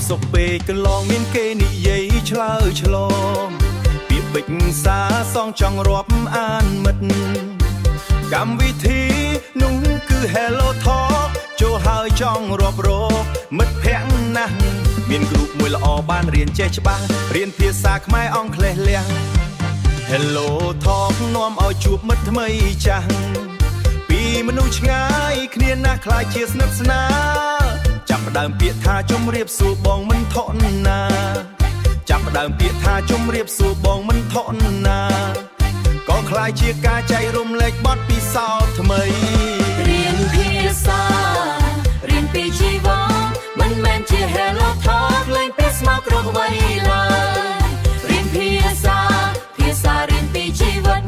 សុខពេកកន្លងមានគេនិយាយឆ្លើយឆ្លងពាក្យពេចន៍សារសងចង់រាប់អានមិត្តកម្មវិធីនោះគឺ Hello Talk ចូលហើយចង់រាប់រកមិត្តភក្តិណាស់មានគ្រូមួយល្អបានរៀនចេះច្បាស់រៀនភាសាខ្មែរអង់គ្លេសលះ Hello Talk នាំឲ្យជួបមិត្តថ្មីចាស់ពីមនុស្សឆ្ងាយគ្នាណាស់ខ្លាចជាស្និទ្ធស្នាលចាប់ផ្ដើមពាក្យថាជម្រាបសួរបងមិនថក់ណាចាប់ផ្ដើមពាក្យថាជម្រាបសួរបងមិនថក់ណាក៏ខ្លាចជាការចែករំលែកបទពិសោធន៍ថ្មីរៀនភាសារៀនពីជីវ៉ាមិនមែនជា Hello Talk លេងពេលស្មោកគ្រប់វ័យឡើយរៀនភាសារៀនពីជីវិត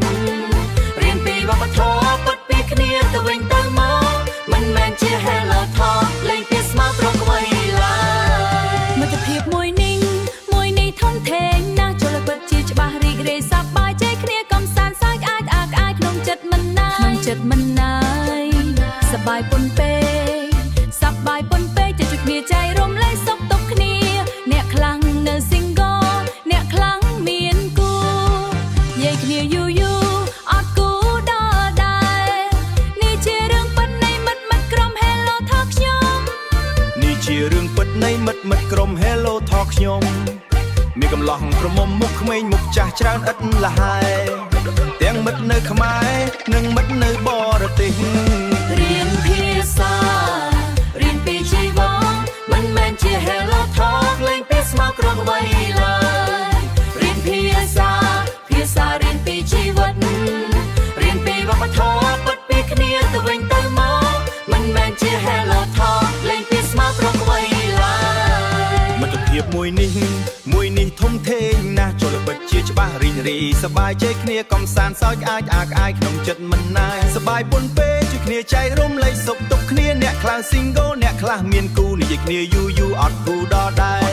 រៀនពីវប្បធម៌ពិតពីគ្នាទៅវិញទៅមកមិនមែនជា Hello Talk លេងពេលស្មោកគ្រប់វ័យឡើយមិត្តភាពមួយនេះធំធេងណាស់ចូលពិតជាច្បាស់រីករាយសប្បាយใจគ្នាកំសាន្តសើចអាចក្នុងចិត្តមិនណាយសប្បាយប៉ុនពេកจะជួយគ្នាចែករំលែកសុខទុក្ខគ្នាអ្នកខ្លាំងនៅ single អ្នកខ្លាំងមានគូនិយាយគ្នាយូរអត់គូដល់ដែរនេះជារឿងពិតនៃមិត្តក្រុម Hello Talk ខ្ញុំនេះជារឿងពិតនៃមិត្តក្រុម Hello Talk ខ្ញុំមានកំឡោះក្រមុំមុខក្មេងមុខចាស់ច្រើនឥតលះហើយទាំងមិត្តនៅខ្មែរនិងមិត្តនៅបរទេសរៀនភាសារៀនពីជីវ៉ាមិនមែនជា Hello Talk លេងពេលស្មោកគ្រប់វ័យឡើយរៀនភាសារៀនពីជីវិតរៀនពីវប្បធម៌ពិតពីគ្នាទៅវិញទៅមកមិនមែនជា Hello Talk លេងពេលស្មោកគ្រប់វ័យឡើយមិត្តភាពមួយនេះធំធេងណាស់ចូលពិតជាច្បាស់រីករាយសប្បាយใจគ្នាកំសាន្តសើចអាចក្នុងចិត្តមិនណាយសប្បាយប៉ុនពេកជួយគ្នាចែករំលែកសុខទុក្ខគ្នាអ្នកខ្លះ single អ្នកខ្លះមានគូនិយាយគ្នាយូរអត់គូដល់ដែរ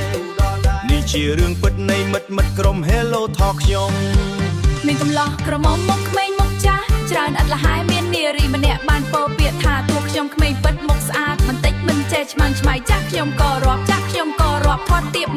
នេះជារឿងពិតនៃមិត្តក្រុម Hello Talk ខ្ញុំមានកំឡោះក្រមុំមុខក្មេងមុខចាស់ច្រើនឥតលះហើយមាននារីម្នាក់បានពោលពាក្យថាតួខ្ញុំក្មេងពិតមុខស្អាតបន្តិចមិនចេះឆ្មាំងឆ្មៃចាស់ខ្ញុំក៏រាប់ធាត់ទាប